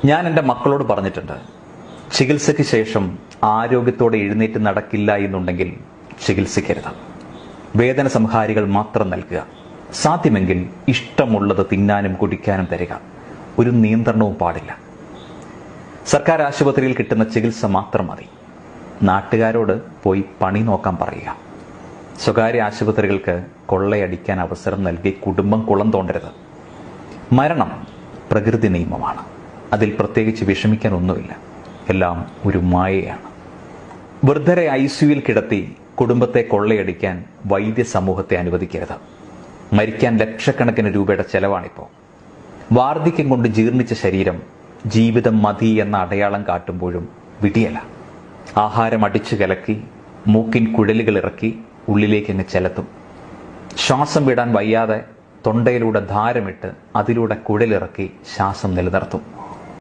ഞാൻ എൻ്റെ മക്കളോട് പറഞ്ഞിട്ടുണ്ട്, ചികിത്സയ്ക്ക് ശേഷം ആരോഗ്യത്തോടെ എഴുന്നേറ്റ് നടക്കില്ല എന്നുണ്ടെങ്കിൽ ചികിത്സിക്കരുത്. വേദന സംഹാരികൾ മാത്രം നൽകുക. സാധ്യമെങ്കിൽ ഇഷ്ടമുള്ളത് തിന്നാനും കുടിക്കാനും തരിക. ഒരു നിയന്ത്രണവും പാടില്ല. സർക്കാർ ആശുപത്രിയിൽ കിട്ടുന്ന ചികിത്സ മാത്രം മതി. നാട്ടുകാരോട് പോയി പണി നോക്കാൻ പറയുക. സ്വകാര്യ ആശുപത്രികൾക്ക് കൊള്ളയടിക്കാൻ അവസരം നൽകി കുടുംബം കുളം തോണ്ടരുത്. മരണം പ്രകൃതി നിയമമാണ്. അതിൽ പ്രത്യേകിച്ച് വിഷമിക്കാനൊന്നുമില്ല. എല്ലാം ഒരു മായയാണ്. വൃദ്ധരെ ICUവിൽ കിടത്തി കുടുംബത്തെ കൊള്ളയടിക്കാൻ വൈദ്യ സമൂഹത്തെ അനുവദിക്കരുത്. മരിക്കാൻ ലക്ഷക്കണക്കിന് രൂപയുടെ ചെലവാണിപ്പോൾ. വാർദ്ധക്യം കൊണ്ട് ജീർണിച്ച ശരീരം ജീവിതം മതി എന്ന അടയാളം കാട്ടുമ്പോഴും വിടിയല്ല. ആഹാരം അടിച്ചു കലക്കി മൂക്കിൻ കുഴലുകൾ ഇറക്കി ഉള്ളിലേക്ക് അങ്ങ് ചെലുത്തും. ശ്വാസം വിടാൻ വയ്യാതെ തൊണ്ടയിലൂടെ ധാരമിട്ട് അതിലൂടെ കുഴലിറക്കി ശ്വാസം നിലനിർത്തും.